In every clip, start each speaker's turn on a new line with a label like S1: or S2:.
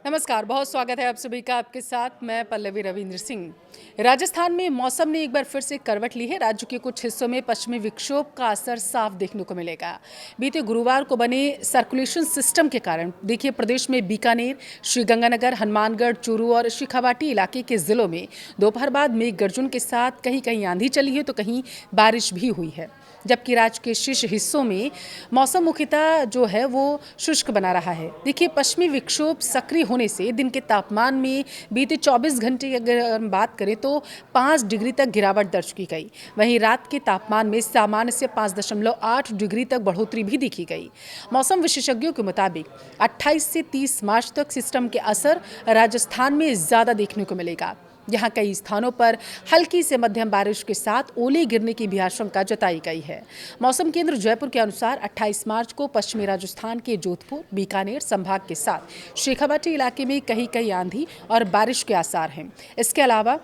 S1: नमस्कार, बहुत स्वागत है आप सभी का। आपके साथ मैं पल्लवी रविंद्र सिंह। राजस्थान में मौसम ने एक बार फिर से करवट ली है। राज्य के कुछ हिस्सों में पश्चिमी विक्षोभ का असर साफ देखने को मिलेगा। बीते गुरुवार को बने सर्कुलेशन सिस्टम के कारण देखिए प्रदेश में बीकानेर, श्रीगंगानगर, हनुमानगढ़, चूरू और शेखावाटी इलाके के जिलों में दोपहर बाद मेघ गर्जन के साथ कहीं कहीं आंधी चली है तो कहीं बारिश भी हुई है। जबकि राज्य के शेष हिस्सों में मौसम मुख्यतः जो है वो शुष्क बना रहा है। देखिए पश्चिमी विक्षोभ सक्रिय होने से दिन के तापमान में बीते 24 घंटे की अगर हम बात करें तो 5 डिग्री तक गिरावट दर्ज की गई। वहीं रात के तापमान में सामान्य से 5.8 डिग्री तक बढ़ोतरी भी देखी गई। मौसम विशेषज्ञों के मुताबिक 28 से 30 मार्च तक सिस्टम के असर राजस्थान में ज़्यादा देखने को मिलेगा। यहाँ कई स्थानों पर हल्की से मध्यम बारिश के साथ ओले गिरने की भी आशंका जताई गई है। मौसम केंद्र जयपुर के अनुसार 28 मार्च को पश्चिमी राजस्थान के जोधपुर, बीकानेर संभाग के साथ शेखावाटी इलाके में कहीं कहीं आंधी और बारिश के आसार हैं। इसके अलावा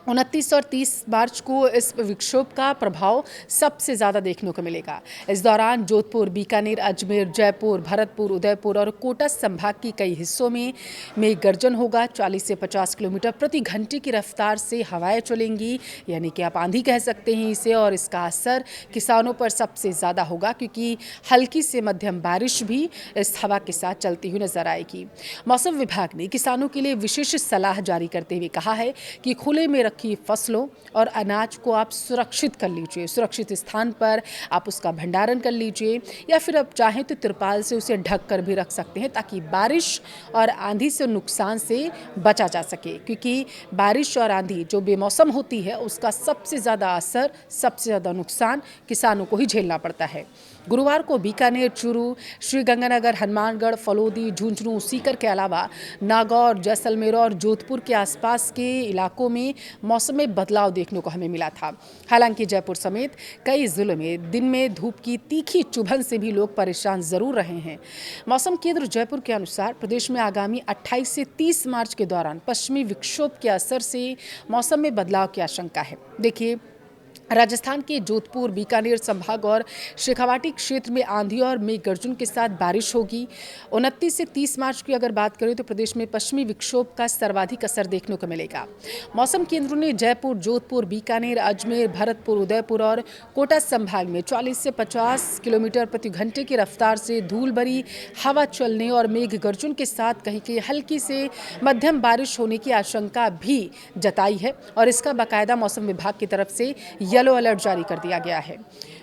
S1: 29 और 30 मार्च को इस विक्षोभ का प्रभाव सबसे ज़्यादा देखने को मिलेगा। इस दौरान जोधपुर, बीकानेर, अजमेर, जयपुर, भरतपुर, उदयपुर और कोटा संभाग की कई हिस्सों में मेघ गर्जन होगा। 40 से 50 किलोमीटर प्रति घंटे की रफ्तार से हवाएं चलेंगी, यानी कि आप आंधी कह सकते हैं इसे। और इसका असर किसानों पर सबसे ज़्यादा होगा क्योंकि हल्की से मध्यम बारिश भी इस हवा के साथ चलती हुई नजर आएगी। मौसम विभाग ने किसानों के लिए विशेष सलाह जारी करते हुए कहा है कि खुले में की फसलों और अनाज को आप सुरक्षित कर लीजिए। सुरक्षित स्थान पर आप उसका भंडारण कर लीजिए या फिर आप चाहें तो तिरपाल से उसे ढक कर भी रख सकते हैं ताकि बारिश और आंधी से नुकसान से बचा जा सके। क्योंकि बारिश और आंधी जो बेमौसम होती है उसका सबसे ज़्यादा असर, सबसे ज़्यादा नुकसान किसानों को ही झेलना पड़ता है। गुरुवार को बीकानेर, चूरू, श्रीगंगानगर, हनुमानगढ़, फलोदी, झुंझुनू, सीकर के अलावा नागौर, जैसलमेर और जोधपुर के आसपास के इलाकों में मौसम में बदलाव देखने को हमें मिला था। हालांकि जयपुर समेत कई जिलों में दिन में धूप की तीखी चुभन से भी लोग परेशान जरूर रहे हैं। मौसम केंद्र जयपुर के अनुसार प्रदेश में आगामी 28 से 30 मार्च के दौरान पश्चिमी विक्षोभ के असर से मौसम में बदलाव की आशंका है। देखिए राजस्थान के जोधपुर, बीकानेर संभाग और शेखावाटी क्षेत्र में आंधी और मेघ गर्जन के साथ बारिश होगी। 29 से 30 मार्च की अगर बात करें तो प्रदेश में पश्चिमी विक्षोभ का सर्वाधिक असर देखने को मिलेगा। मौसम केंद्र ने जयपुर, जोधपुर, बीकानेर, अजमेर, भरतपुर, उदयपुर और कोटा संभाग में 40 से 50 किलोमीटर प्रति घंटे की रफ्तार से धूल भरी हवा चलने और मेघ गर्जन के साथ कहीं कहीं हल्की से मध्यम बारिश होने की आशंका भी जताई है और इसका बाकायदा मौसम विभाग की तरफ से येलो अलर्ट जारी कर दिया गया है।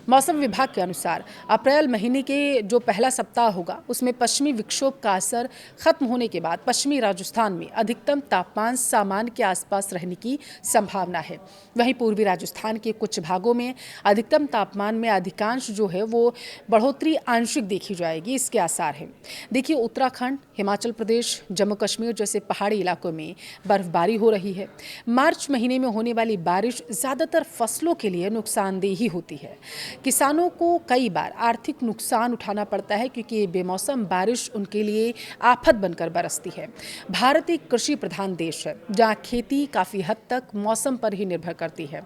S1: मौसम विभाग के अनुसार अप्रैल महीने के जो पहला सप्ताह होगा उसमें पश्चिमी विक्षोभ का असर खत्म होने के बाद पश्चिमी राजस्थान में अधिकतम तापमान सामान्य के आसपास रहने की संभावना है। वहीं पूर्वी राजस्थान के कुछ भागों में अधिकतम तापमान में अधिकांश जो है वो बढ़ोतरी आंशिक देखी जाएगी, इसके आसार हैं। देखिए उत्तराखंड, हिमाचल प्रदेश, जम्मू कश्मीर जैसे पहाड़ी इलाकों में बर्फबारी हो रही है। मार्च महीने में होने वाली बारिश ज़्यादातर फसलों के लिए नुकसानदेह ही होती है। किसानों को कई बार आर्थिक नुकसान उठाना पड़ता है क्योंकि बेमौसम बारिश उनके लिए आफत बनकर बरसती है। भारत एक कृषि प्रधान देश है जहाँ खेती काफ़ी हद तक मौसम पर ही निर्भर करती है।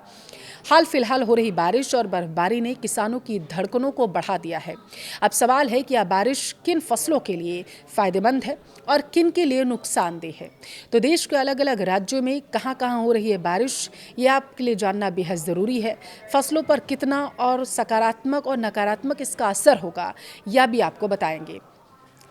S1: हाल फिलहाल हो रही बारिश और बर्फबारी ने किसानों की धड़कनों को बढ़ा दिया है। अब सवाल है कि यह बारिश किन फसलों के लिए फायदेमंद है और किन के लिए नुकसानदेह है। तो देश के अलग अलग राज्यों में कहाँ कहाँ हो रही है बारिश, ये आपके लिए जानना बेहद ज़रूरी है। फसलों पर कितना और सकारात्मक और नकारात्मक इसका असर होगा यह भी आपको बताएंगे।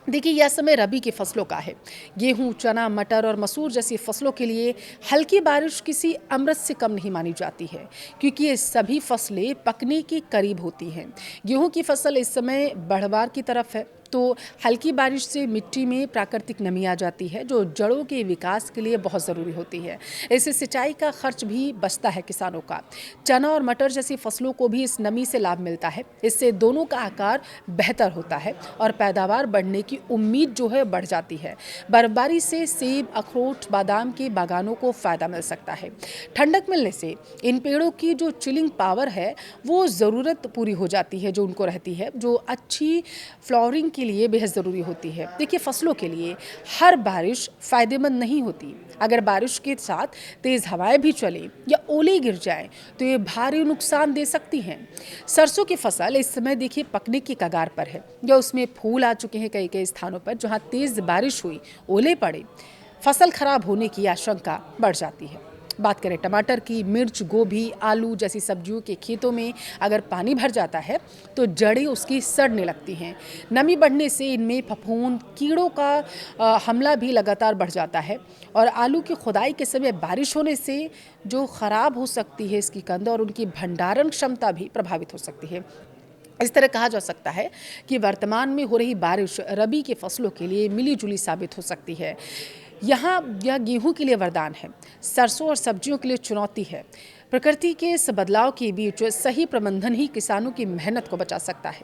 S1: देखिए यह समय रबी की फसलों का है। गेहूं, चना, मटर और मसूर जैसी फसलों के लिए हल्की बारिश किसी अमृत से कम नहीं मानी जाती है क्योंकि ये सभी फसलें पकने के करीब होती हैं। गेहूं की फसल इस समय बढ़वार की तरफ है तो हल्की बारिश से मिट्टी में प्राकृतिक नमी आ जाती है जो जड़ों के विकास के लिए बहुत ज़रूरी होती है। इससे सिंचाई का खर्च भी बचता है किसानों का। चना और मटर जैसी फसलों को भी इस नमी से लाभ मिलता है। इससे दोनों का आकार बेहतर होता है और पैदावार बढ़ने की उम्मीद जो है बढ़ जाती है। बर्फबारी से सेब, अखरोट, बादाम के बागानों को फ़ायदा मिल सकता है। ठंडक मिलने से इन पेड़ों की जो चिलिंग पावर है वो ज़रूरत पूरी हो जाती है जो उनको रहती है। जो अच्छी फ्लावरिंग के लिए बेहद ज़रूरी होती है। देखिए, फसलों के लिए हर बारिश फ़ायदेमंद नहीं होती। अगर बारिश के साथ तेज़ हवाएं भी चलें या ओले गिर जाएं तो ये भारी नुकसान दे सकती हैं। सरसों की फसल इस समय देखिए पकने की कगार पर है या उसमें फूल आ चुके हैं कई कई स्थानों पर। जहाँ तेज़ बारिश हुई, ओले पड़े, फसल खराब होने की आशंका बढ़ जाती है। बात करें टमाटर की, मिर्च, गोभी, आलू जैसी सब्जियों के खेतों में अगर पानी भर जाता है तो जड़ें उसकी सड़ने लगती हैं। नमी बढ़ने से इनमें फफूंद, कीड़ों का हमला भी लगातार बढ़ जाता है और आलू की खुदाई के समय बारिश होने से जो ख़राब हो सकती है इसकी कंद और उनकी भंडारण क्षमता भी प्रभावित हो सकती है। इस तरह कहा जा सकता है कि वर्तमान में हो रही बारिश रबी के फसलों के लिए मिली-जुली साबित हो सकती है। यहाँ यह गेहूं के लिए वरदान है, सरसों और सब्जियों के लिए चुनौती है। प्रकृति के इस बदलाव के बीच सही प्रबंधन ही किसानों की मेहनत को बचा सकता है।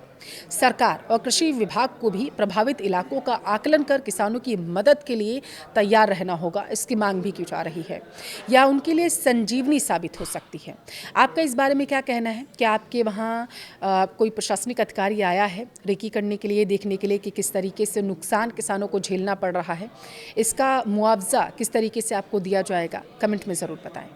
S1: सरकार और कृषि विभाग को भी प्रभावित इलाकों का आकलन कर किसानों की मदद के लिए तैयार रहना होगा। इसकी मांग भी की जा रही है या उनके लिए संजीवनी साबित हो सकती है। आपका इस बारे में क्या कहना है? क्या आपके वहाँ कोई प्रशासनिक अधिकारी आया है रेकी करने के लिए, देखने के लिए कि किस तरीके से नुकसान किसानों को झेलना पड़ रहा है? इसका मुआवजा किस तरीके से आपको दिया जाएगा? कमेंट में ज़रूर बताएं।